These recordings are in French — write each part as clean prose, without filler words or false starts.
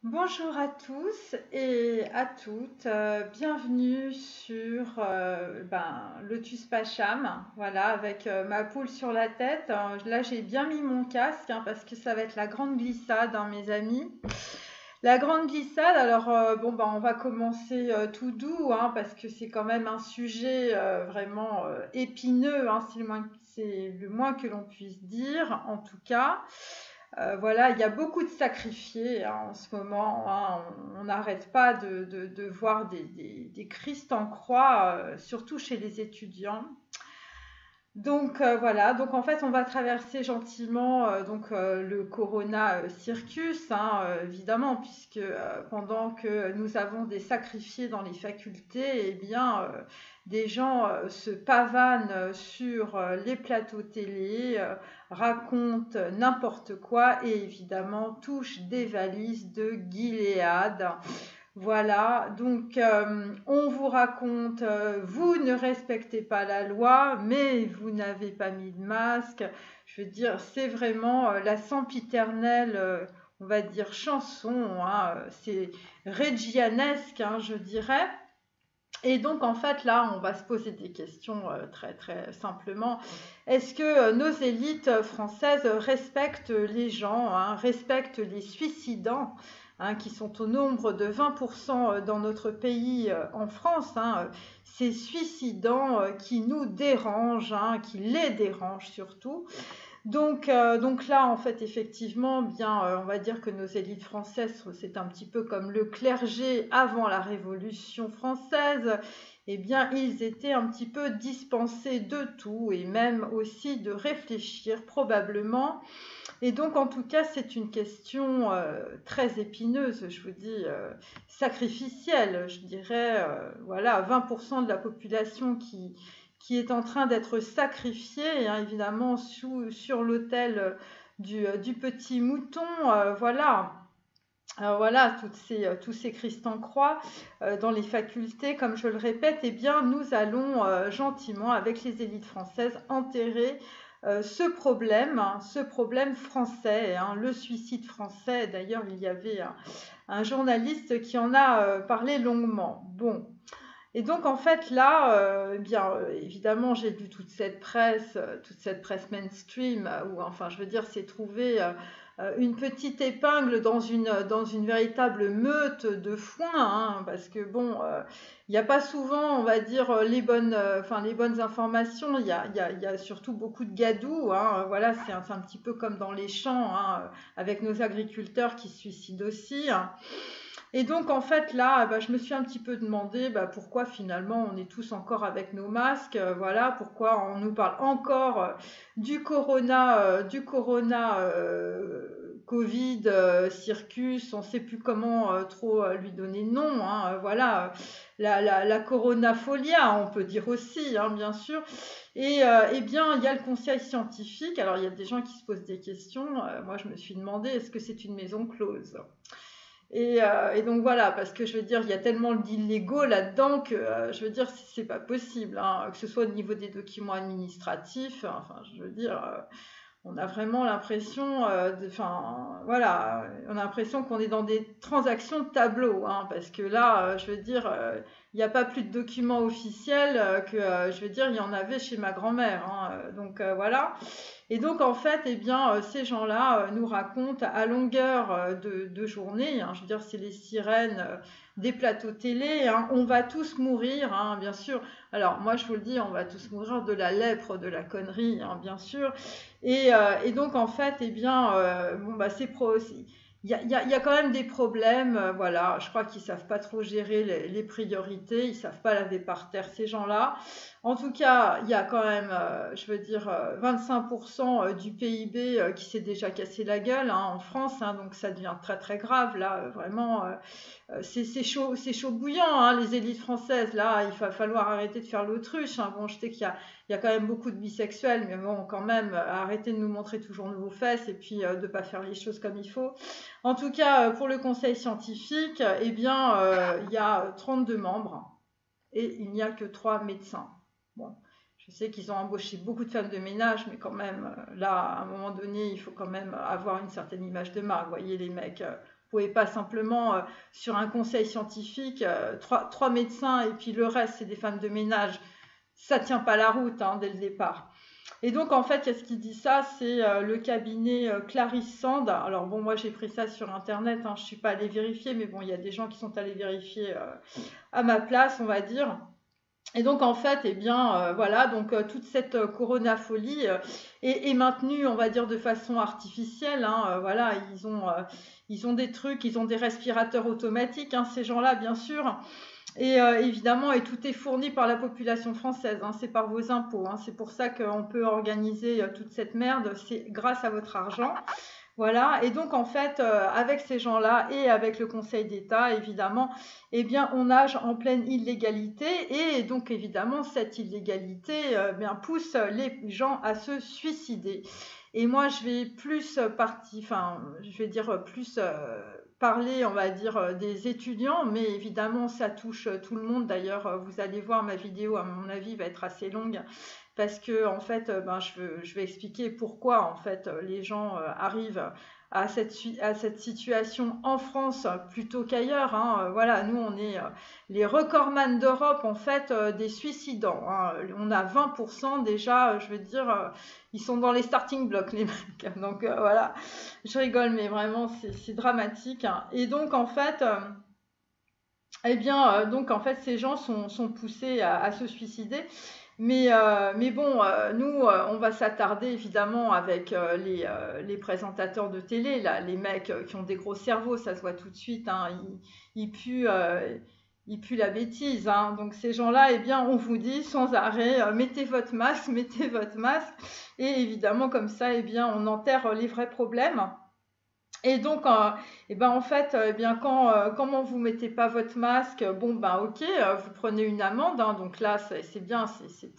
Bonjour à tous et à toutes, bienvenue sur Lotus Pacham, voilà, avec ma poule sur la tête. Là, j'ai bien mis mon casque parce que ça va être la grande glissade, mes amis. La grande glissade, alors on va commencer tout doux parce que c'est quand même un sujet vraiment épineux, c'est le moins que l'on puisse dire en tout cas. Voilà, il y a beaucoup de sacrifiés en ce moment. On n'arrête pas de voir des Christ en croix, surtout chez les étudiants. Donc voilà, donc en fait on va traverser gentiment le Corona Circus, évidemment, puisque pendant que nous avons des sacrifiés dans les facultés, eh bien des gens se pavanent sur les plateaux télé, racontent n'importe quoi et évidemment touchent des valises de Gilead. Voilà, donc on vous raconte, vous ne respectez pas la loi, mais vous n'avez pas mis de masque. Je veux dire, c'est vraiment la sempiternelle, on va dire, chanson, c'est régianesque, je dirais. Et donc, en fait, là, on va se poser des questions très, très simplement. Est-ce que nos élites françaises respectent les gens, respectent les suicidants, qui sont au nombre de 20% dans notre pays, en France, ces suicidants qui nous dérangent, qui les dérangent surtout. Donc là, en fait, effectivement, bien, on va dire que nos élites françaises, c'est un petit peu comme le clergé avant la Révolution française. Eh bien, ils étaient un petit peu dispensés de tout et même aussi de réfléchir probablement. Et donc, en tout cas, c'est une question très épineuse, je vous dis, sacrificielle, je dirais. Voilà, 20% de la population qui est en train d'être sacrifiée, évidemment, sur l'autel du petit mouton. Voilà. Alors voilà, tous ces Christ en croix dans les facultés, comme je le répète, eh bien, nous allons gentiment, avec les élites françaises, enterrer ce problème français, le suicide français. D'ailleurs, il y avait un journaliste qui en a parlé longuement. Bon. Et donc, en fait, là, évidemment, j'ai lu toute cette presse mainstream, où, enfin, je veux dire, c'est trouvé une petite épingle dans une véritable meute de foin, parce que bon, il n'y a pas souvent, on va dire, les bonnes informations. Il y a surtout beaucoup de gadou, voilà, c'est un petit peu comme dans les champs, avec nos agriculteurs qui se suicident aussi. Et donc, en fait, là, je me suis un petit peu demandé pourquoi finalement on est tous encore avec nos masques, voilà, pourquoi on nous parle encore du corona Covid, circus, on ne sait plus comment trop lui donner de nom, voilà, la coronafolia, on peut dire aussi, bien sûr. Et eh bien, il y a le conseil scientifique. Alors, il y a des gens qui se posent des questions. Moi, je me suis demandé, est-ce que c'est une maison close? Et donc voilà, parce que je veux dire, il y a tellement d'illégaux là-dedans que je veux dire, c'est pas possible, que ce soit au niveau des documents administratifs, enfin, je veux dire, on a vraiment l'impression, enfin, voilà, on a l'impression qu'on est dans des transactions de tableau, parce que là, je veux dire, il n'y a pas plus de documents officiels que, je veux dire, il y en avait chez ma grand-mère, donc voilà. Et donc, en fait, eh bien, ces gens-là nous racontent à longueur de journée, je veux dire, c'est les sirènes des plateaux télé, on va tous mourir, bien sûr. Alors, moi, je vous le dis, on va tous mourir de la lèpre, de la connerie, bien sûr. Et donc, en fait, eh bien, il y a quand même des problèmes, voilà. Je crois qu'ils savent pas trop gérer les priorités, ils savent pas laver par terre ces gens-là. En tout cas, il y a quand même, je veux dire, 25% du PIB qui s'est déjà cassé la gueule en France, donc ça devient très très grave. Là, vraiment, c'est chaud bouillant, les élites françaises. Là, il va falloir arrêter de faire l'autruche. Bon, je sais il y a quand même beaucoup de bisexuels, mais bon, quand même, arrêtez de nous montrer toujours nos fesses et puis de ne pas faire les choses comme il faut. En tout cas, pour le conseil scientifique, eh bien, il y a 32 membres et il n'y a que 3 médecins. Bon, je sais qu'ils ont embauché beaucoup de femmes de ménage, mais quand même, là, à un moment donné, il faut quand même avoir une certaine image de marque. Vous voyez, les mecs, pouvez pas simplement, sur un conseil scientifique, trois médecins et puis le reste, c'est des femmes de ménage. Ça tient pas la route hein, dès le départ. Et donc, en fait, qu'est-ce qui dit ça? C'est le cabinet Clarisse Sand. Alors, bon, moi, j'ai pris ça sur Internet, hein, je ne suis pas allée vérifier, mais bon, il y a des gens qui sont allés vérifier à ma place, on va dire. Et donc, en fait, eh bien, voilà, donc toute cette coronafolie est maintenue, on va dire, de façon artificielle. Hein, voilà, ils ont des trucs, ils ont des respirateurs automatiques, hein, ces gens-là, bien sûr. Et évidemment, et tout est fourni par la population française, hein, c'est par vos impôts. Hein, c'est pour ça qu'on peut organiser toute cette merde, c'est grâce à votre argent. Voilà, et donc en fait, avec ces gens-là et avec le Conseil d'État, évidemment, eh bien, on nage en pleine illégalité et donc évidemment, cette illégalité bien, pousse les gens à se suicider. Et moi, je vais plus je vais dire plus parler, on va dire, des étudiants, mais évidemment, ça touche tout le monde. D'ailleurs, vous allez voir ma vidéo, à mon avis, va être assez longue parce que en fait, je vais expliquer pourquoi en fait les gens arrivent à cette situation en France plutôt qu'ailleurs. Hein. Voilà, nous on est les recordman d'Europe en fait des suicidants. Hein. On a 20% déjà, je veux dire, ils sont dans les starting blocks les mecs. Donc voilà, je rigole, mais vraiment c'est dramatique. Hein. Et donc en fait. Eh bien, donc en fait, ces gens sont poussés à se suicider. Mais bon, nous, on va s'attarder évidemment avec les présentateurs de télé, là, les mecs qui ont des gros cerveaux, ça se voit tout de suite, hein, ils puent la bêtise. Hein. Donc ces gens-là, eh bien, on vous dit sans arrêt, mettez votre masque, mettez votre masque. Et évidemment, comme ça, eh bien, on enterre les vrais problèmes. Et donc, eh ben, en fait, eh bien, comment vous mettez pas votre masque, bon, ben, ok, vous prenez une amende. Hein, donc là, c'est bien, c'est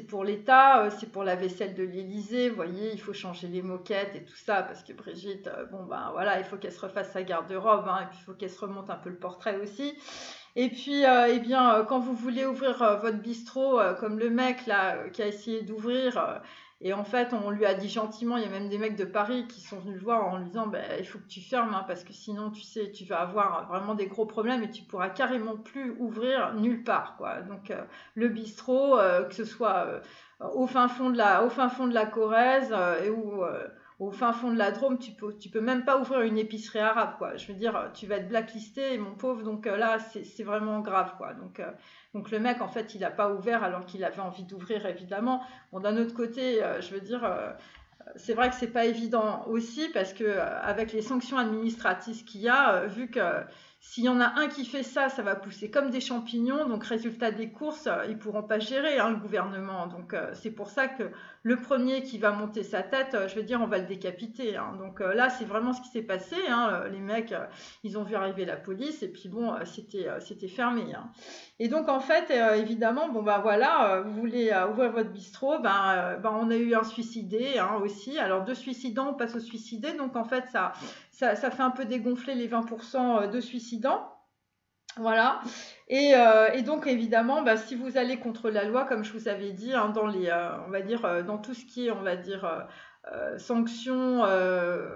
pour l'État, c'est pour la vaisselle de l'Élysée. Vous voyez, il faut changer les moquettes et tout ça parce que Brigitte, bon, ben voilà, il faut qu'elle se refasse sa garde-robe, hein, et puis il faut qu'elle se remonte un peu le portrait aussi. Et puis, eh bien, quand vous voulez ouvrir votre bistrot, comme le mec là qui a essayé d'ouvrir. Et en fait, on lui a dit gentiment, il y a même des mecs de Paris qui sont venus le voir en lui disant bah, il faut que tu fermes hein, parce que sinon, tu sais, tu vas avoir vraiment des gros problèmes et tu pourras carrément plus ouvrir nulle part. Quoi. Donc, le bistrot, que ce soit au fin fond de la Corrèze ou au fin fond de la Drôme, tu peux même pas ouvrir une épicerie arabe. Quoi. Je veux dire, tu vas être blacklisté, mon pauvre. Donc là, c'est vraiment grave. Quoi. Donc le mec, en fait, il n'a pas ouvert alors qu'il avait envie d'ouvrir, évidemment. Bon, d'un autre côté, je veux dire, c'est vrai que c'est pas évident aussi parce que avec les sanctions administratives qu'il y a, vu que s'il y en a un qui fait ça, ça va pousser comme des champignons. Donc résultat des courses, ils pourront pas gérer hein, le gouvernement. Donc c'est pour ça que le premier qui va monter sa tête, je veux dire, on va le décapiter. Hein. Donc là, c'est vraiment ce qui s'est passé. Hein. Les mecs, ils ont vu arriver la police et puis bon, c'était fermé. Hein. Et donc en fait, évidemment, bon bah voilà, vous voulez ouvrir votre bistrot, on a eu un suicidé hein, aussi. Alors de suicidants, on passe au suicidé. Donc en fait, ça fait un peu dégonfler les 20% de suicidants. Voilà. Et donc évidemment, si vous allez contre la loi, comme je vous avais dit, hein, dans on va dire, dans tout ce qui est, on va dire, sanctions,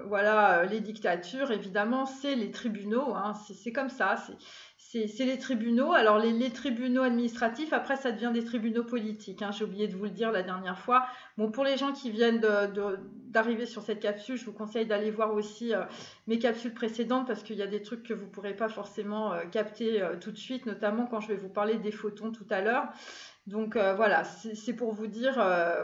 voilà, les dictatures, évidemment, c'est les tribunaux. Hein, c'est comme ça. C'est les tribunaux. Alors les tribunaux administratifs, après ça devient des tribunaux politiques. Hein, j'ai oublié de vous le dire la dernière fois. Bon, pour les gens qui viennent d'arriver sur cette capsule, je vous conseille d'aller voir aussi mes capsules précédentes parce qu'il y a des trucs que vous ne pourrez pas forcément capter tout de suite, notamment quand je vais vous parler des photons tout à l'heure. Donc voilà, c'est pour vous dire,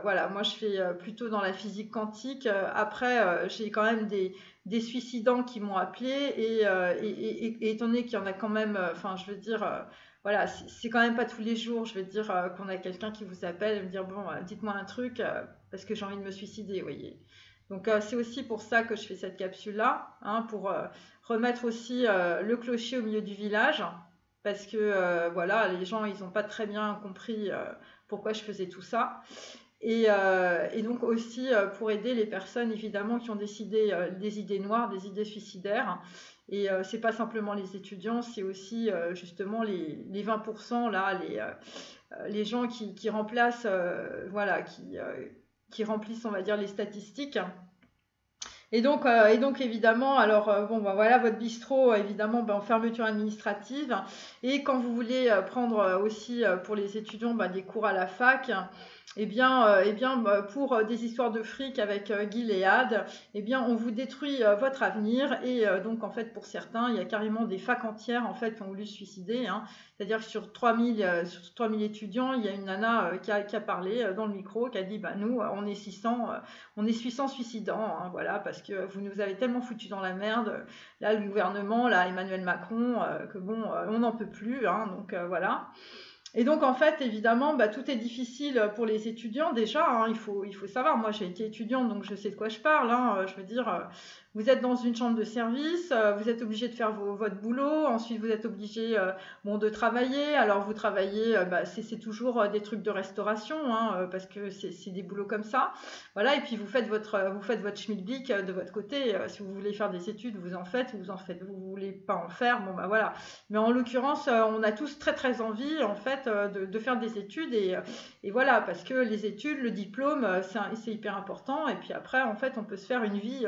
voilà, moi je fais plutôt dans la physique quantique. Après, j'ai quand même des suicidants qui m'ont appelé et étant donné qu'il y en a quand même, enfin je veux dire, voilà, c'est quand même pas tous les jours, je veux dire, qu'on a quelqu'un qui vous appelle et me dire bon, dites-moi un truc parce que j'ai envie de me suicider, vous voyez. Donc c'est aussi pour ça que je fais cette capsule-là, hein, pour remettre aussi le clocher au milieu du village. Parce que voilà, les gens, ils n'ont pas très bien compris pourquoi je faisais tout ça. Et donc aussi pour aider les personnes, évidemment, qui ont décidé des idées noires, des idées suicidaires. Et c'est pas simplement les étudiants, c'est aussi justement les 20%, là, les gens qui remplacent, voilà, qui remplissent, on va dire, les statistiques. Et donc évidemment, alors bon, ben, voilà, votre bistrot, évidemment, ben, en fermeture administrative. Et quand vous voulez prendre aussi pour les étudiants des cours à la fac, eh bien bah, pour des histoires de fric avec Gilead, eh bien, on vous détruit votre avenir. Et donc, en fait, pour certains, il y a carrément des facs entières en fait, qui ont voulu se suicider. Hein. C'est-à-dire que sur 3000 étudiants, il y a une nana qui a parlé dans le micro, qui a dit bah, nous, on est 600 suicidants, hein, voilà, parce que vous nous avez tellement foutu dans la merde, là, le gouvernement, là, Emmanuel Macron, que bon, on n'en peut plus, hein, donc voilà. Et donc, en fait, évidemment, bah, tout est difficile pour les étudiants déjà. Hein, il faut savoir, moi j'ai été étudiante, donc je sais de quoi je parle. Hein, je veux dire, vous êtes dans une chambre de service, vous êtes obligé de faire votre boulot, ensuite vous êtes obligé bon, de travailler. Alors, vous travaillez, bah, c'est toujours des trucs de restauration, hein, parce que c'est des boulots comme ça. Voilà, et puis vous faites votre schmilblick de votre côté. Si vous voulez faire des études, vous en faites, vous voulez pas en faire, bon, bah voilà. Mais en l'occurrence, on a tous très très envie en fait de faire des études et voilà, parce que les études, le diplôme, c'est hyper important. Et puis après, en fait, on peut se faire une vie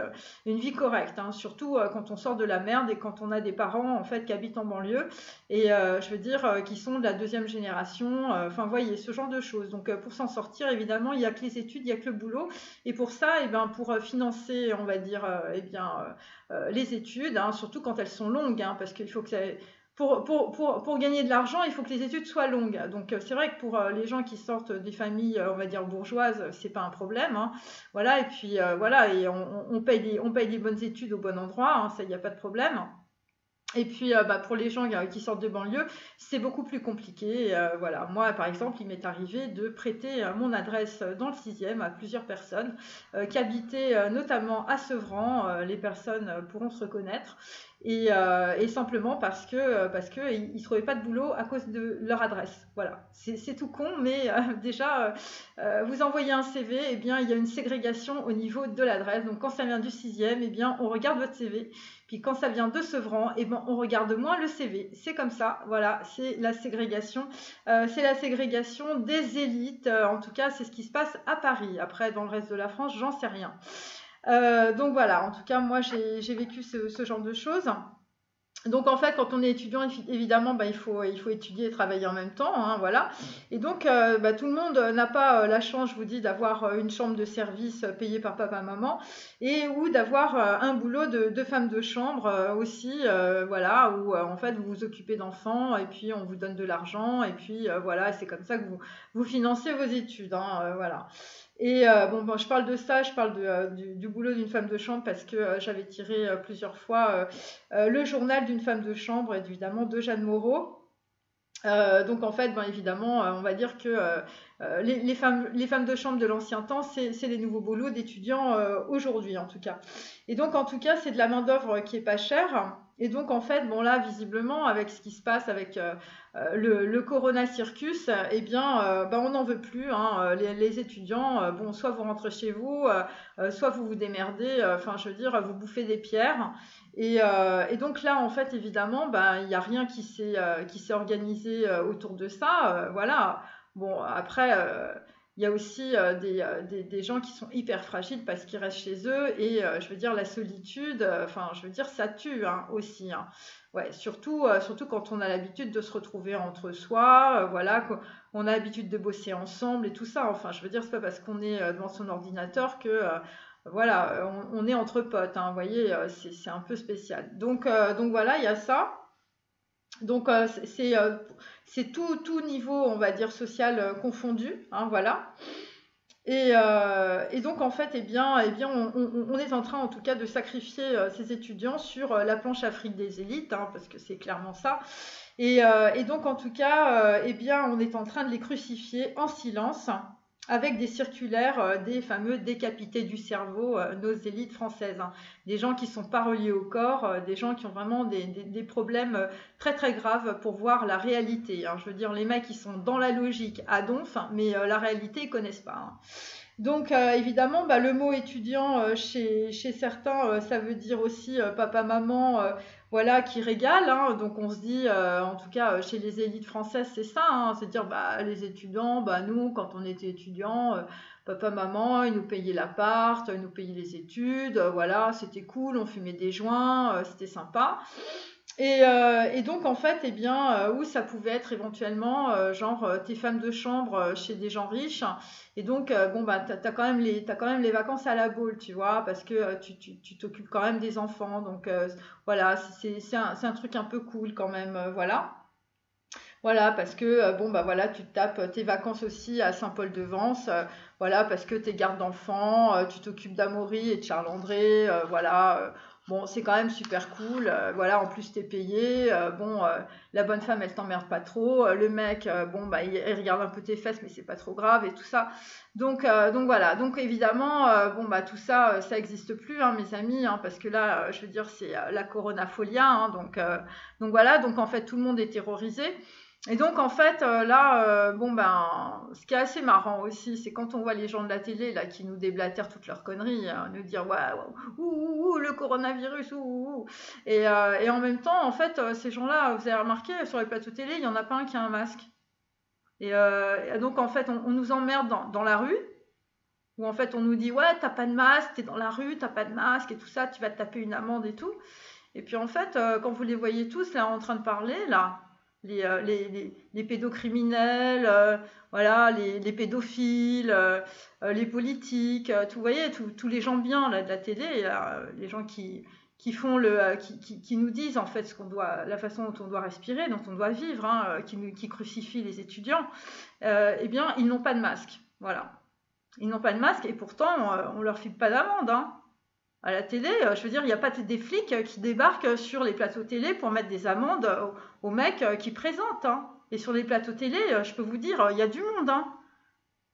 correcte, hein, surtout quand on sort de la merde et quand on a des parents en fait qui habitent en banlieue et je veux dire qui sont de la deuxième génération. Enfin, voyez ce genre de choses. Donc pour s'en sortir, évidemment, il n'y a que les études, il n'y a que le boulot. Et pour ça, eh ben, pour financer, on va dire, eh bien, les études, hein, surtout quand elles sont longues, hein, parce qu'il faut que ça pour gagner de l'argent, il faut que les études soient longues. Donc, c'est vrai que pour les gens qui sortent des familles, on va dire bourgeoises, c'est pas un problème. Hein. Voilà, et puis voilà, et on paye des bonnes études au bon endroit, hein, ça, il n'y a pas de problème. Et puis, bah, pour les gens qui sortent de banlieue, c'est beaucoup plus compliqué. Voilà. Moi, par exemple, il m'est arrivé de prêter mon adresse dans le 6e à plusieurs personnes qui habitaient notamment à Sevran. Les personnes pourront se reconnaître. Et simplement parce que ils ne trouvaient pas de boulot à cause de leur adresse. Voilà, c'est tout con, mais déjà, vous envoyez un CV, eh bien, il y a une ségrégation au niveau de l'adresse. Donc, quand ça vient du 6e, eh bien, on regarde votre CV. Puis, quand ça vient de Sevran, eh bien, on regarde moins le CV. C'est comme ça, voilà, c'est la ségrégation. C'est la ségrégation des élites. En tout cas, c'est ce qui se passe à Paris. Après, dans le reste de la France, j'en sais rien. Donc voilà, en tout cas, moi j'ai vécu ce genre de choses. Donc en fait, quand on est étudiant, évidemment, bah, il faut étudier et travailler en même temps, hein, voilà. Et donc, bah, tout le monde n'a pas la chance, je vous dis, d'avoir une chambre de service payée par papa, maman, et ou d'avoir un boulot de femme de chambre aussi, voilà, où en fait vous vous occupez d'enfants et puis on vous donne de l'argent et puis voilà, c'est comme ça que vous financez vos études, hein, voilà. Et bon, je parle de ça, je parle du boulot d'une femme de chambre parce que j'avais tiré plusieurs fois le journal d'une femme de chambre, évidemment, de Jeanne Moreau. Donc en fait, ben, évidemment, on va dire que les femmes de chambre de l'ancien temps, c'est les nouveaux boulots d'étudiants aujourd'hui en tout cas. Et donc en tout cas, c'est de la main-d'œuvre qui est pas chère. Et donc en fait, bon là, visiblement, avec ce qui se passe avec le Corona Circus, eh bien, ben, on n'en veut plus. Hein, les étudiants, bon, soit vous rentrez chez vous, soit vous vous démerdez. Enfin, je veux dire, vous bouffez des pierres. Et donc là, en fait, évidemment, bah, il n'y a rien qui s'est organisé autour de ça. Voilà. Bon, après, il y a aussi des gens qui sont hyper fragiles parce qu'ils restent chez eux. Et je veux dire, la solitude, enfin, je veux dire, ça tue hein, aussi. Hein. Ouais, surtout quand on a l'habitude de se retrouver entre soi, voilà, qu'on a l'habitude de bosser ensemble et tout ça. Enfin, je veux dire, c'est pas parce qu'on est devant son ordinateur que voilà, on est entre potes, hein, vous voyez, c'est un peu spécial. Donc voilà, il y a ça. Donc c'est tout niveau, on va dire, social confondu, hein, voilà. Et donc en fait, on est en train en tout cas de sacrifier ces étudiants sur la planche Afrique des élites, hein, parce que c'est clairement ça. Et donc en tout cas, on est en train de les crucifier en silence avec des circulaires des fameux décapités du cerveau, nos élites françaises. Hein. Des gens qui ne sont pas reliés au corps, des gens qui ont vraiment des problèmes très très graves pour voir la réalité. Hein. Je veux dire, les mecs, ils sont dans la logique à donf, mais la réalité, ils ne connaissent pas. Hein. Donc évidemment, bah, le mot étudiant chez certains, ça veut dire aussi papa, maman, voilà, qui régale, hein. Donc on se dit, en tout cas chez les élites françaises, c'est ça, hein, c'est dire bah, les étudiants, bah, nous, quand on était étudiants, papa, maman, ils nous payaient l'appart, ils nous payaient les études, voilà, c'était cool, on fumait des joints, c'était sympa. Et donc en fait, eh bien, où ça pouvait être éventuellement, genre, tes femmes de chambre chez des gens riches. Et donc, bon, bah, t'as quand même t'as quand même les vacances à la boule, tu vois, parce que tu t'occupes quand même des enfants. Donc, voilà, c'est un truc un peu cool quand même, voilà. Voilà, parce que, bon, bah voilà, tu te tapes tes vacances aussi à Saint-Paul-de-Vence, voilà, parce que t'es garde d'enfants, tu t'occupes d'Amaury et de Charles-André, voilà. Bon, c'est quand même super cool, voilà, en plus t'es payé, bon, la bonne femme, elle t'emmerde pas trop, le mec, bon, bah, il regarde un peu tes fesses, mais c'est pas trop grave et tout ça. Donc voilà, donc évidemment, bon, bah, tout ça, ça existe plus, hein, mes amis, hein, parce que là, je veux dire, c'est la coronafolia, hein, donc voilà, donc en fait, tout le monde est terrorisé. Et donc en fait là, bon ben, ce qui est assez marrant aussi, c'est quand on voit les gens de la télé là qui nous déblatèrent toutes leurs conneries, hein, nous dire ouais, ouais, le coronavirus, et en même temps en fait ces gens-là, vous avez remarqué sur les plateaux télé, il y en a pas un qui a un masque. Et donc en fait on nous emmerde dans la rue, où en fait on nous dit ouais t'as pas de masque, t'es dans la rue, t'as pas de masque et tout ça, tu vas te taper une amende et tout. Et puis en fait, quand vous les voyez tous là en train de parler, là, les pédocriminels, voilà, les pédophiles, les politiques, vous voyez, tous les gens bien là, de la télé, là, les gens qui font qui nous disent en fait ce qu'on doit, la façon dont on doit respirer, dont on doit vivre, hein, qui crucifient les étudiants, eh bien, ils n'ont pas de masque. Voilà. Ils n'ont pas de masque et pourtant, on leur file pas d'amende, hein. À la télé, je veux dire, il n'y a pas des flics qui débarquent sur les plateaux télé pour mettre des amendes aux mecs qui présentent, hein. Et sur les plateaux télé, je peux vous dire, il y a du monde, hein.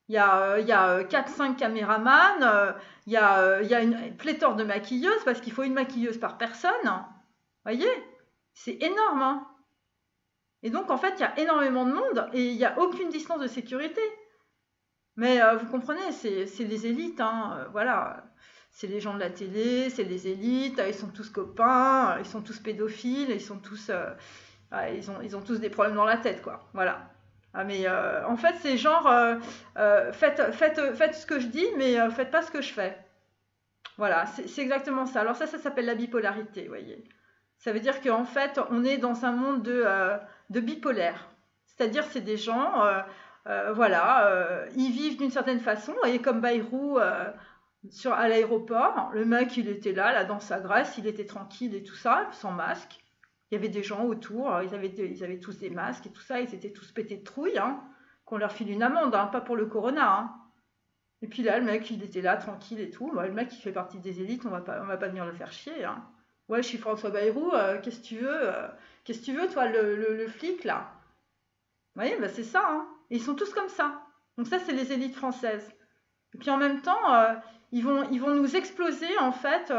Il y a 4-5 caméramans, il y a une pléthore de maquilleuses, parce qu'il faut une maquilleuse par personne. Vous voyez, c'est énorme, hein. Et donc, en fait, il y a énormément de monde et il n'y a aucune distance de sécurité. Mais vous comprenez, c'est les élites, hein, voilà. C'est les gens de la télé, c'est les élites, ils sont tous copains, ils sont tous pédophiles, ils sont tous, ils ont tous des problèmes dans la tête, quoi. Voilà. Ah, mais en fait, c'est genre, faites ce que je dis, mais faites pas ce que je fais. Voilà, c'est exactement ça. Alors ça s'appelle la bipolarité, vous voyez. Ça veut dire qu'en fait, on est dans un monde de bipolaire. C'est-à-dire, c'est des gens, voilà, ils vivent d'une certaine façon, et comme Bayrou à l'aéroport, le mec, il était là dans sa Grèce, il était tranquille et tout ça, sans masque. Il y avait des gens autour, ils avaient tous des masques et tout ça, ils étaient tous pétés de trouille, hein, qu'on leur file une amende, hein, pas pour le corona, hein. Et puis là, le mec, il était là, tranquille et tout. Bah, le mec, il fait partie des élites, on va pas venir le faire chier, hein. Ouais, je suis François Bayrou, qu'est-ce que tu veux qu'est-ce que tu veux, toi, le flic, là? Vous voyez, bah, c'est ça, hein. Et ils sont tous comme ça. Donc ça, c'est les élites françaises. Et puis en même temps, ils vont nous exploser, en fait,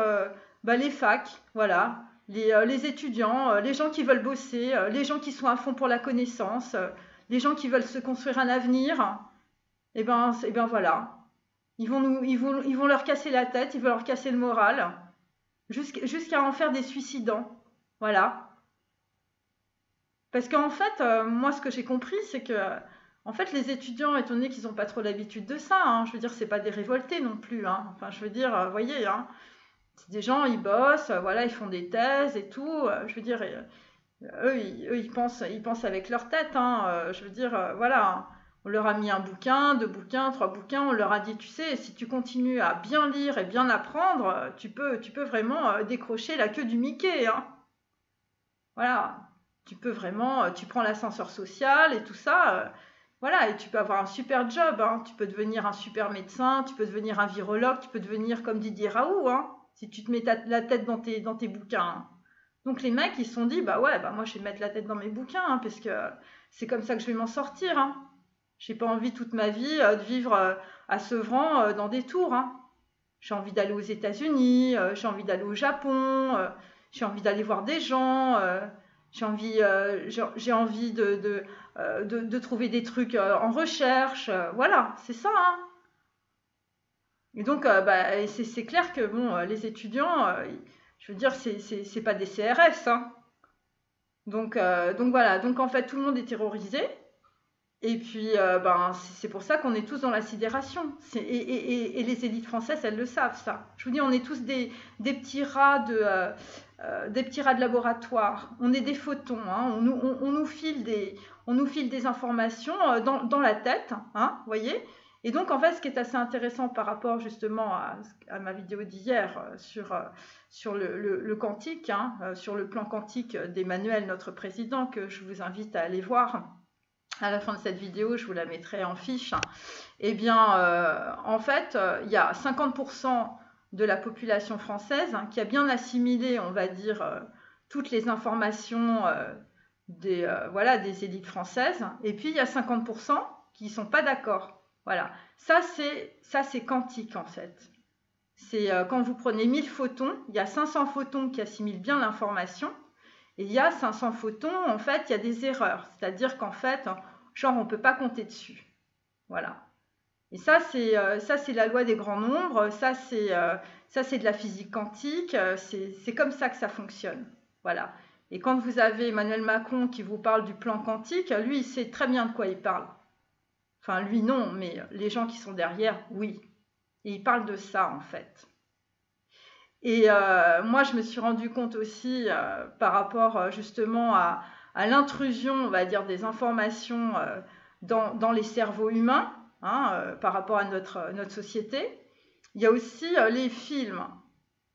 bah, les facs, voilà, les étudiants, les gens qui veulent bosser, les gens qui sont à fond pour la connaissance, les gens qui veulent se construire un avenir. Et ben voilà. Ils vont leur casser la tête, ils vont leur casser le moral, jusqu'à en faire des suicidants. Voilà. Parce qu'en fait, moi, ce que j'ai compris, c'est que, en fait, les étudiants, étant donné qu'ils n'ont pas trop l'habitude de ça, hein, je veux dire, c'est pas des révoltés non plus, hein. Enfin, je veux dire, voyez, hein, c'est des gens, ils bossent, voilà, ils font des thèses et tout. Je veux dire, eux, ils pensent avec leur tête, hein. Je veux dire, voilà, hein. On leur a mis un bouquin, 2 bouquins, 3 bouquins, on leur a dit, tu sais, si tu continues à bien lire et bien apprendre, tu peux vraiment décrocher la queue du Mickey, hein. Voilà, tu peux vraiment, tu prends l'ascenseur social et tout ça, voilà, et tu peux avoir un super job, hein. Tu peux devenir un super médecin, tu peux devenir un virologue, tu peux devenir comme Didier Raoult, hein, si tu te mets la tête dans tes bouquins, hein. Donc les mecs, ils se sont dit, bah ouais, bah moi je vais mettre la tête dans mes bouquins, hein, parce que c'est comme ça que je vais m'en sortir, hein. J'ai pas envie toute ma vie de vivre à Sevran dans des tours, hein. J'ai envie d'aller aux États-Unis, j'ai envie d'aller au Japon, j'ai envie d'aller voir des gens, j'ai envie de trouver des trucs en recherche. Voilà, c'est ça, hein. Et donc, c'est clair que bon, les étudiants, je veux dire, c'est pas des CRS, hein. Donc voilà, donc en fait, tout le monde est terrorisé. Et puis, c'est pour ça qu'on est tous dans la sidération. Et les élites françaises, elles le savent, ça. Je vous dis, on est tous des petits rats des petits rats de laboratoire. On est des photons, hein. On nous file des informations dans la tête, hein, vous voyez. Et donc, en fait, ce qui est assez intéressant par rapport justement à ma vidéo d'hier sur le quantique, hein, sur le plan quantique d'Emmanuel, notre président, que je vous invite à aller voir. À la fin de cette vidéo, je vous la mettrai en fiche. Eh bien, en fait, il y a 50% de la population française qui a bien assimilé, on va dire, toutes les informations des élites françaises. Et puis, il y a 50% qui ne sont pas d'accord. Voilà. Ça, c'est quantique, en fait. C'est quand vous prenez 1000 photons, il y a 500 photons qui assimilent bien l'information. Et il y a 500 photons, en fait, il y a des erreurs. C'est-à-dire qu'en fait, genre, on ne peut pas compter dessus. Voilà. Et ça, c'est la loi des grands nombres. Ça, c'est de la physique quantique. C'est comme ça que ça fonctionne. Voilà. Et quand vous avez Emmanuel Macron qui vous parle du plan quantique, lui, il sait très bien de quoi il parle. Enfin, lui, non, mais les gens qui sont derrière, oui. Et il parle de ça, en fait. Et moi, je me suis rendu compte aussi par rapport justement à l'intrusion, on va dire, des informations dans les cerveaux humains, hein, par rapport à notre société. Il y a aussi les films.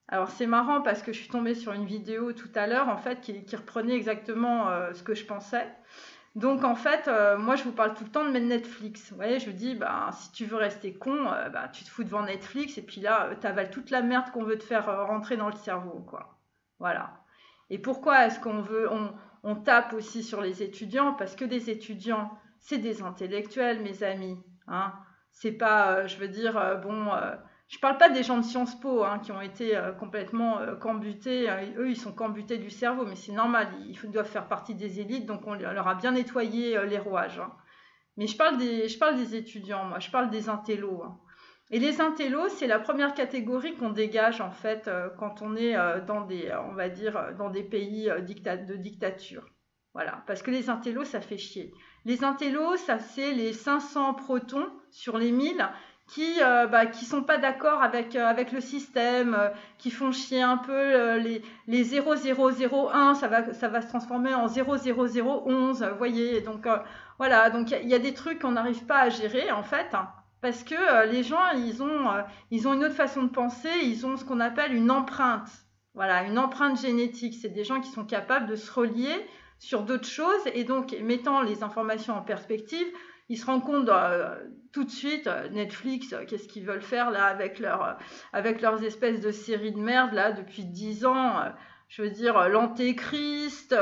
Alors, c'est marrant parce que je suis tombée sur une vidéo tout à l'heure, en fait, qui reprenait exactement ce que je pensais. Donc, en fait, moi, je vous parle tout le temps de Netflix. Vous voyez, je vous dis, si tu veux rester con, tu te fous devant Netflix et puis là, tu avales toute la merde qu'on veut te faire rentrer dans le cerveau, quoi. Voilà. Et pourquoi est-ce on tape aussi sur les étudiants? Parce que les étudiants, c'est des intellectuels, mes amis. Hein. C'est pas, je veux dire, je parle pas des gens de Sciences Po hein, qui ont été complètement cambutés. Eux, ils sont cambutés du cerveau, mais c'est normal. Ils doivent faire partie des élites, donc on leur a bien nettoyé les rouages. Hein. Mais je parle des étudiants, moi. Je parle des intellos. Hein. Et les intellos, c'est la première catégorie qu'on dégage en fait quand on est on va dire, dans des pays de dictature. Voilà, parce que les intellos, ça fait chier. Les intellos, ça c'est les 500 protons sur les 1000 qui sont pas d'accord avec le système, qui font chier un peu les 0001, ça va se transformer en 00011, vous voyez. Donc voilà, donc il y a des trucs qu'on n'arrive pas à gérer en fait. Hein, parce que les gens, ils ont une autre façon de penser, ils ont ce qu'on appelle une empreinte. Voilà, une empreinte génétique. C'est des gens qui sont capables de se relier sur d'autres choses et donc, mettant les informations en perspective, ils se rendent compte tout de suite, Netflix, qu'est-ce qu'ils veulent faire là avec leurs espèces de séries de merde là depuis 10 ans. Je veux dire, l'antéchrist,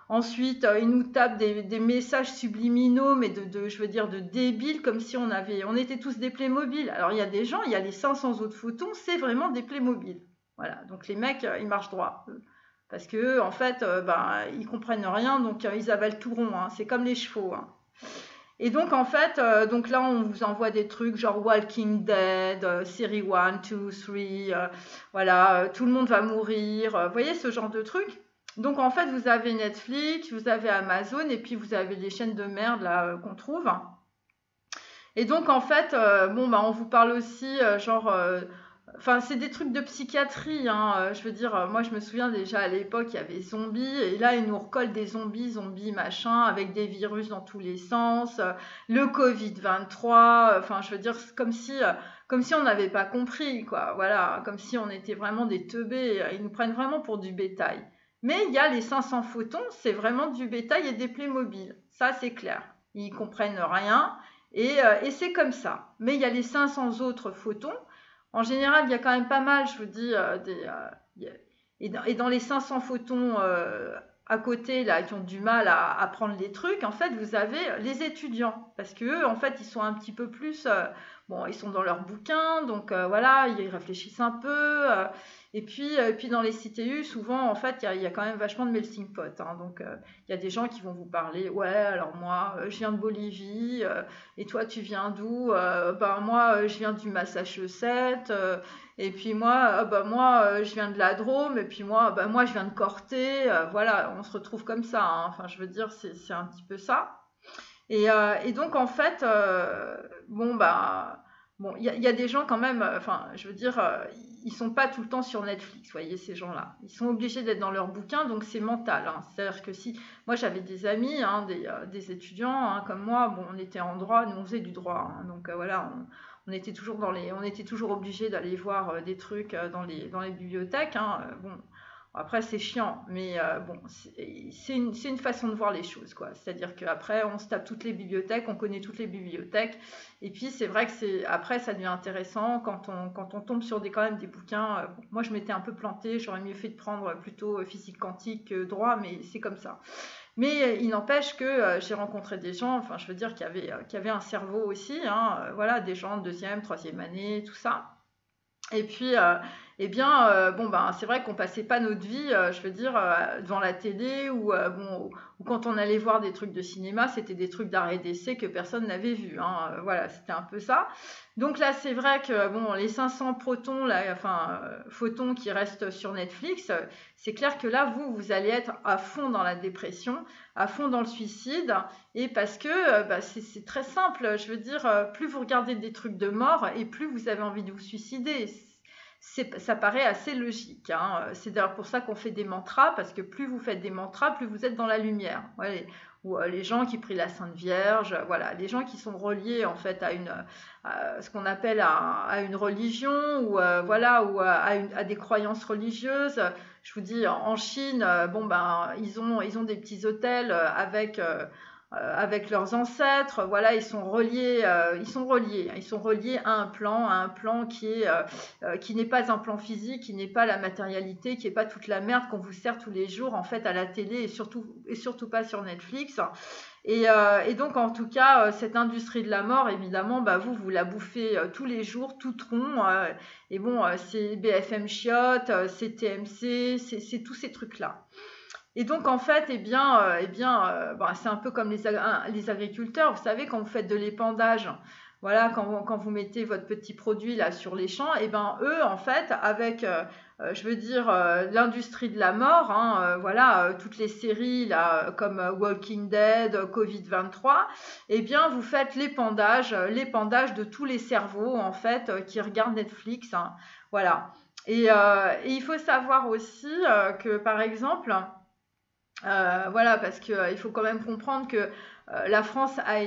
ensuite, ils nous tapent des messages subliminaux, mais je veux dire, de débiles, comme si on était tous des Playmobil. Alors, il y a des gens, il y a les 500 autres photons, c'est vraiment des Playmobil. Voilà, donc les mecs, ils marchent droit. Parce qu'eux, en fait, ils comprennent rien, donc ils avalent tout rond. Hein. C'est comme les chevaux. Hein. Et donc, en fait, donc là, on vous envoie des trucs genre Walking Dead, série 1, 2, 3, voilà, tout le monde va mourir. Vous voyez ce genre de trucs? Donc, en fait, vous avez Netflix, vous avez Amazon, et puis vous avez les chaînes de merde là qu'on trouve. Et donc, en fait, on vous parle aussi, enfin, c'est des trucs de psychiatrie, hein. Je veux dire, moi, je me souviens déjà à l'époque, il y avait zombies, et là, ils nous recollent des zombies, machin, avec des virus dans tous les sens, le Covid-23, enfin, je veux dire, c'est comme si on n'avait pas compris, quoi. Voilà, comme si on était vraiment des teubés. Ils nous prennent vraiment pour du bétail. Mais il y a les 500 photons, c'est vraiment du bétail et des Playmobil. Ça, c'est clair. Ils comprennent rien, et c'est comme ça. Mais il y a les 500 autres photons. En général, il y a quand même pas mal, je vous dis, et dans les 500 photons à côté, là, qui ont du mal à prendre les trucs, en fait, vous avez les étudiants. Parce qu'eux, en fait, ils sont un petit peu plus, bon, ils sont dans leur bouquin, donc voilà, ils réfléchissent un peu. Et puis dans les CTU, souvent, en fait, il y a quand même vachement de melting pot, hein. Donc, il y a des gens qui vont vous parler, ouais, alors moi, je viens de Bolivie, et toi, tu viens d'où? Ben moi, je viens du Massachusetts, et puis moi, bah moi, je viens de la Drôme, et puis moi, bah moi, je viens de Corté. Voilà, on se retrouve comme ça, hein. Enfin, je veux dire, c'est un petit peu ça. Et donc, en fait, bon, bah, bon, il y a des gens quand même, enfin, je veux dire, ils sont pas tout le temps sur Netflix, vous voyez, ces gens-là. Ils sont obligés d'être dans leur bouquin, donc c'est mental, hein. C'est-à-dire que si, moi, j'avais des amis, hein, des étudiants, hein, comme moi, bon, on était en droit, nous, on faisait du droit, hein. Donc, voilà, on était toujours on était toujours obligés d'aller voir des trucs dans les bibliothèques, hein. Bon, après, c'est chiant, mais bon, c'est une façon de voir les choses, quoi. C'est-à-dire qu'après, on se tape toutes les bibliothèques, on connaît toutes les bibliothèques, et puis c'est vrai que après, ça devient intéressant quand on tombe sur quand même des bouquins. Bon, moi, je m'étais un peu plantée, j'aurais mieux fait de prendre plutôt physique quantique que droit, mais c'est comme ça. Mais il n'empêche que j'ai rencontré des gens, enfin, je veux dire, qui avaient un cerveau aussi, hein, voilà, des gens de deuxième, troisième année, tout ça. Et puis, eh bien, bon, ben, c'est vrai qu'on passait pas notre vie, je veux dire, devant la télé ou, bon, ou quand on allait voir des trucs de cinéma, c'était des trucs d'art et d'essai que personne n'avait vu, hein. Voilà, c'était un peu ça. Donc là, c'est vrai que bon, les 500 protons, là, enfin, photons qui restent sur Netflix, c'est clair que là, vous allez être à fond dans la dépression, à fond dans le suicide, et parce que bah, c'est très simple. Je veux dire, plus vous regardez des trucs de mort, et plus vous avez envie de vous suicider. Ça paraît assez logique, hein. C'est d'ailleurs pour ça qu'on fait des mantras, parce que plus vous faites des mantras, plus vous êtes dans la lumière. Ouais, ou les gens qui prient la Sainte Vierge, voilà, les gens qui sont reliés en fait à ce qu'on appelle à une religion, ou voilà, ou à des croyances religieuses. Je vous dis, en Chine, bon ben, ils ont des petits hôtels avec leurs ancêtres. Voilà, ils sont reliés, à un plan qui n'est pas un plan physique, qui n'est pas la matérialité, qui n'est pas toute la merde qu'on vous sert tous les jours en fait à la télé, et surtout pas sur Netflix. Et donc, en tout cas, cette industrie de la mort, évidemment, bah, vous la bouffez tous les jours, tout rond. Et bon, c'est BFM Chiottes, c'est TMC, c'est tous ces trucs-là. Et donc, en fait, bah, c'est un peu comme les agriculteurs. Vous savez, quand vous faites de l'épandage, voilà, quand vous mettez votre petit produit là sur les champs, et ben eux, en fait, avec, je veux dire, l'industrie de la mort, hein, voilà, toutes les séries là, comme Walking Dead, Covid-23, eh bien, vous faites l'épandage de tous les cerveaux, en fait, qui regardent Netflix, hein, voilà. Et il faut savoir aussi que, par exemple, voilà, parce qu'il faut quand même comprendre que la France a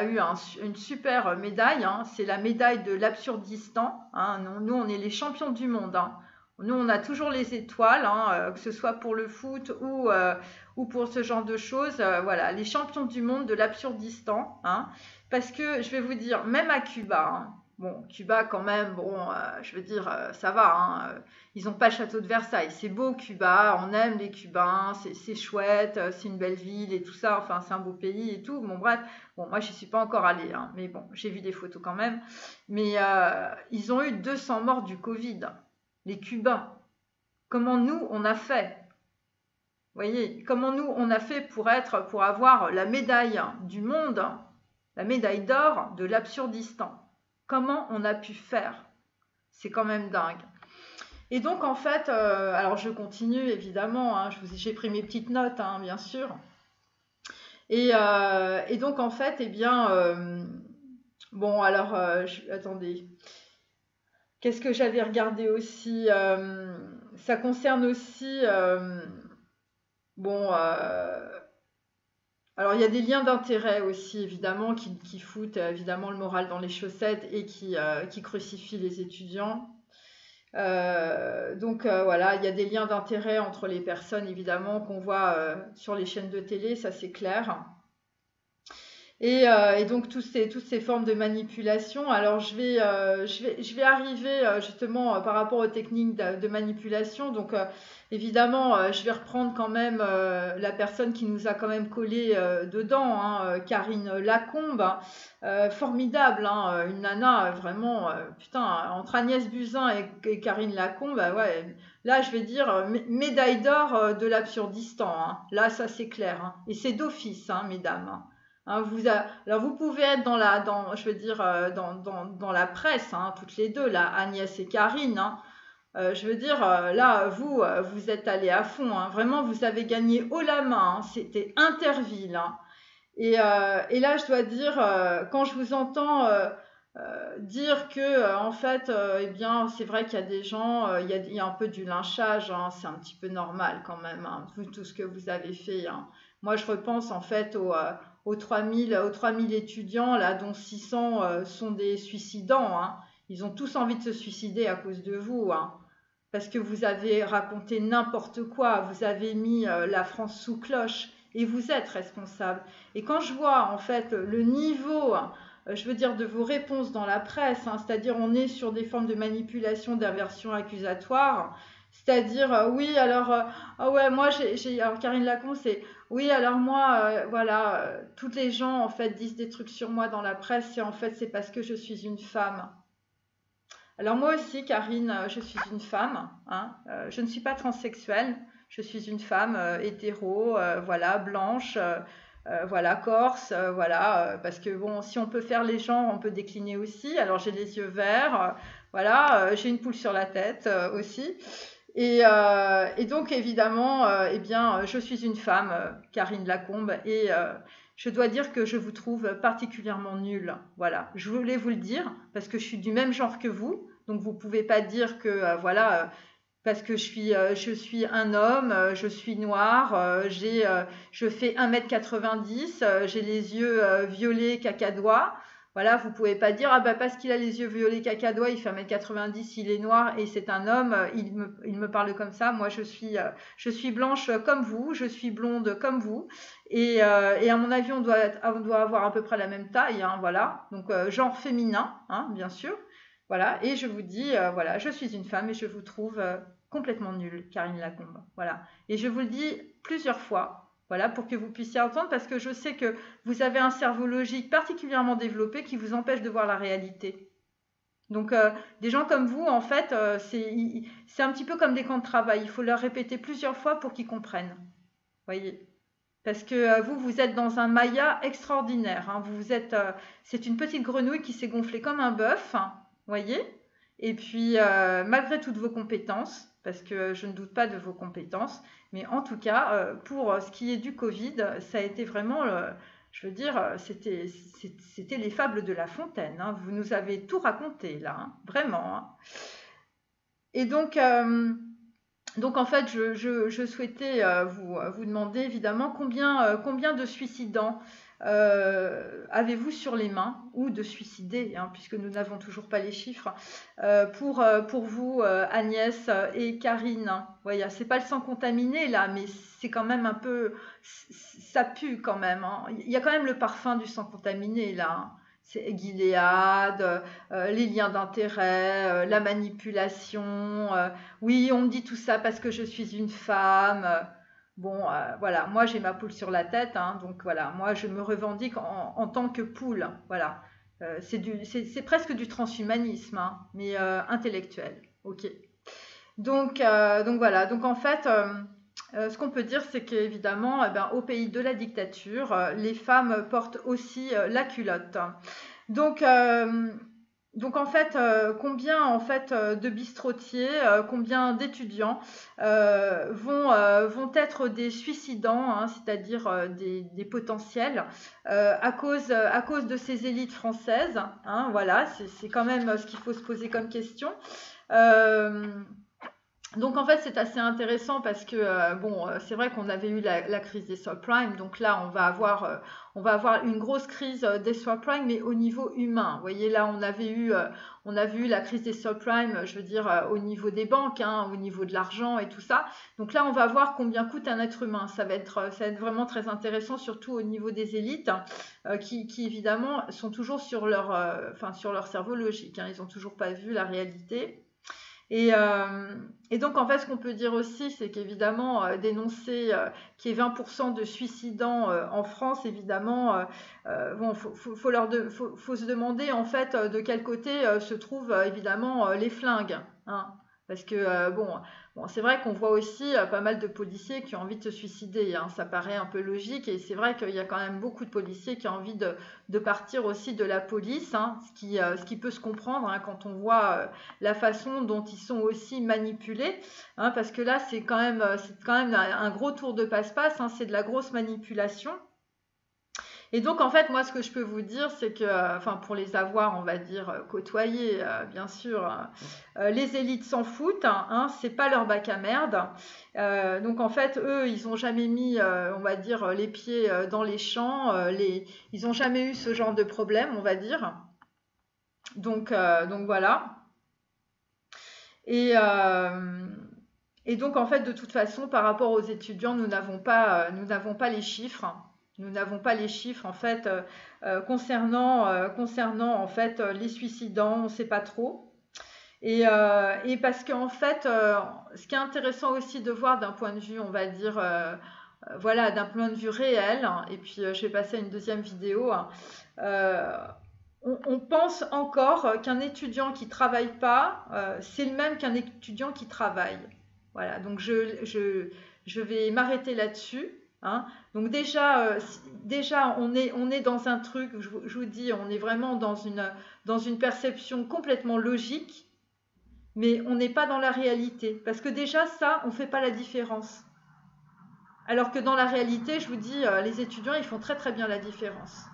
eu une super médaille, hein. C'est la médaille de l'Absurdistan, hein. Nous, on est les champions du monde, hein. Nous, on a toujours les étoiles, hein, que ce soit pour le foot ou pour ce genre de choses. Voilà, les champions du monde de l'Absurdistan, hein. Parce que je vais vous dire, même à Cuba, hein, bon, Cuba quand même, bon, je veux dire, ça va, hein, ils n'ont pas le château de Versailles. C'est beau Cuba, on aime les Cubains, c'est chouette, c'est une belle ville et tout ça. Enfin, c'est un beau pays et tout. Bon, bref, bon, moi, je n'y suis pas encore allée, hein, mais bon, j'ai vu des photos quand même. Mais ils ont eu 200 morts du Covid, les Cubains. Comment nous, on a fait? Vous voyez, comment nous, on a fait pour avoir la médaille du monde, la médaille d'or de l'Absurdistan? Comment on a pu faire? C'est quand même dingue. Et donc, en fait, alors je continue évidemment, hein, j'ai pris mes petites notes, hein, bien sûr. Et donc, en fait, eh bien, bon, alors, attendez, qu'est-ce que j'avais regardé aussi? Ça concerne aussi, bon, alors il y a des liens d'intérêt aussi, évidemment, qui foutent évidemment le moral dans les chaussettes et qui crucifient les étudiants. Donc voilà, il y a des liens d'intérêt entre les personnes, évidemment, qu'on voit sur les chaînes de télé, ça c'est clair. Et donc toutes ces formes de manipulation. Alors je vais arriver justement par rapport aux techniques de manipulation. Donc évidemment, je vais reprendre quand même la personne qui nous a quand même collé dedans, hein, Karine Lacombe, hein. Formidable, hein, une nana vraiment, putain, entre Agnès Buzyn et Karine Lacombe, ouais, là je vais dire médaille d'or de l'absurdistan, hein. Là ça c'est clair, hein. Et c'est d'office, hein, mesdames, hein. Hein, alors vous pouvez être je veux dire, dans la presse, hein, toutes les deux, là, Agnès et Karine, hein. Je veux dire, là, vous êtes allés à fond, hein. Vraiment, vous avez gagné haut la main, hein. C'était Interville, hein. Et là, je dois dire, quand je vous entends dire que, en fait, eh bien, c'est vrai qu'il y a des gens, il y a un peu du lynchage, hein. C'est un petit peu normal quand même, hein, vu tout ce que vous avez fait, hein. Moi, je repense en fait aux 3000 étudiants, là, dont 600 sont des suicidants, hein. Ils ont tous envie de se suicider à cause de vous, hein. Parce que vous avez raconté n'importe quoi, vous avez mis la France sous cloche et vous êtes responsable. Et quand je vois en fait le niveau, je veux dire, de vos réponses dans la presse, hein, c'est-à-dire on est sur des formes de manipulation, d'inversion accusatoire, c'est-à-dire oui alors ah ouais moi alors Karine Lacombe c'est oui alors moi voilà toutes les gens en fait disent des trucs sur moi dans la presse et en fait c'est parce que je suis une femme. Alors moi aussi, Karine, je suis une femme, hein, je ne suis pas transsexuelle, je suis une femme hétéro, voilà, blanche, voilà, corse, voilà, parce que bon, si on peut faire les gens, on peut décliner aussi. Alors j'ai les yeux verts, voilà, j'ai une poule sur la tête aussi. Et donc évidemment, eh bien, je suis une femme, Karine Lacombe, et je dois dire que je vous trouve particulièrement nulle. Voilà, je voulais vous le dire parce que je suis du même genre que vous, donc vous pouvez pas dire que voilà, parce que je suis un homme, je suis noire, je fais 1,90 m, j'ai les yeux violets cacadois. Voilà, vous pouvez pas dire ah bah parce qu'il a les yeux violets cacadois, il fait 1,90 m, il est noir et c'est un homme, il me parle comme ça. Moi je suis blanche comme vous, je suis blonde comme vous et à mon avis on doit avoir à peu près la même taille, hein, voilà. Donc genre féminin, hein, bien sûr. Voilà, et je vous dis, voilà, je suis une femme et je vous trouve complètement nulle, Karine Lacombe. Voilà. Et je vous le dis plusieurs fois, voilà, pour que vous puissiez entendre, parce que je sais que vous avez un cerveau logique particulièrement développé qui vous empêche de voir la réalité. Donc, des gens comme vous, en fait, c'est un petit peu comme des camps de travail. Il faut leur répéter plusieurs fois pour qu'ils comprennent. Voyez. Parce que vous êtes dans un Maya extraordinaire, hein. C'est une petite grenouille qui s'est gonflée comme un bœuf, hein, voyez. Et puis, malgré toutes vos compétences, parce que je ne doute pas de vos compétences, mais en tout cas, pour ce qui est du Covid, ça a été vraiment, je veux dire, c'était les fables de La Fontaine, hein. Vous nous avez tout raconté là, hein, vraiment, hein. Et donc en fait, je souhaitais vous demander évidemment combien de suicidants avez-vous sur les mains ou de suicidés, hein, puisque nous n'avons toujours pas les chiffres, pour vous, Agnès et Karine. Voilà, c'est pas le sang contaminé là, mais c'est quand même un peu, ça pue quand même, hein. Il y a quand même le parfum du sang contaminé là, hein. C'est Gilead, les liens d'intérêt, la manipulation. Oui, on me dit tout ça parce que je suis une femme. Bon, voilà, moi j'ai ma poule sur la tête, hein, donc voilà, moi je me revendique en tant que poule. Voilà. C'est presque du transhumanisme, hein, mais intellectuel. Ok. Donc voilà, donc en fait, ce qu'on peut dire, c'est qu'évidemment, eh ben, au pays de la dictature, les femmes portent aussi la culotte. Donc, euh, donc en fait, combien en fait de bistrotiers, combien d'étudiants vont être des suicidants, hein, c'est-à-dire des potentiels, à cause de ces élites françaises, hein, voilà, c'est quand même ce qu'il faut se poser comme question. Euh, donc en fait c'est assez intéressant parce que bon c'est vrai qu'on avait eu la crise des subprimes, donc là on va avoir une grosse crise des subprimes mais au niveau humain. Vous voyez là on a vu la crise des subprimes, je veux dire au niveau des banques, hein, au niveau de l'argent et tout ça. Donc là on va voir combien coûte un être humain. Ça va être vraiment très intéressant, surtout au niveau des élites qui évidemment sont toujours sur leur cerveau logique, hein, ils n'ont toujours pas vu la réalité. Et donc, en fait, ce qu'on peut dire aussi, c'est qu'évidemment, dénoncer qu'il y ait 20% de suicidants en France, évidemment, bon, faut se demander, en fait, de quel côté se trouvent, évidemment, les flingues, hein. Parce que, bon, c'est vrai qu'on voit aussi pas mal de policiers qui ont envie de se suicider, hein. Ça paraît un peu logique, et c'est vrai qu'il y a quand même beaucoup de policiers qui ont envie de partir aussi de la police, hein, ce qui peut se comprendre, hein, quand on voit la façon dont ils sont aussi manipulés, hein, parce que là, c'est quand même un gros tour de passe-passe, hein, c'est de la grosse manipulation. Et donc, en fait, moi, ce que je peux vous dire, c'est que, enfin, pour les avoir, on va dire, côtoyés, bien sûr, les élites s'en foutent, hein, c'est pas leur bac à merde. Donc, en fait, eux, ils n'ont jamais mis, on va dire, les pieds dans les champs, ils n'ont jamais eu ce genre de problème, on va dire. Donc voilà. Et, et donc, en fait, de toute façon, par rapport aux étudiants, nous n'avons pas les chiffres. Nous n'avons pas les chiffres, en fait, concernant en fait, les suicidants, on ne sait pas trop. Et parce qu'en fait, ce qui est intéressant aussi de voir d'un point de vue, on va dire, voilà, d'un point de vue réel, hein, et puis je vais passer à une deuxième vidéo, hein, on pense encore qu'un étudiant qui ne travaille pas, c'est le même qu'un étudiant qui travaille. Voilà, donc je vais m'arrêter là-dessus, hein. Donc déjà, on est dans un truc, je vous dis, on est vraiment dans une perception complètement logique, mais on n'est pas dans la réalité. Parce que déjà, ça, on ne fait pas la différence. Alors que dans la réalité, je vous dis, les étudiants, ils font très très bien la différence.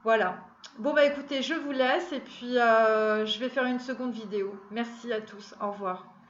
Voilà. Bon, bah écoutez, je vous laisse et puis je vais faire une seconde vidéo. Merci à tous. Au revoir.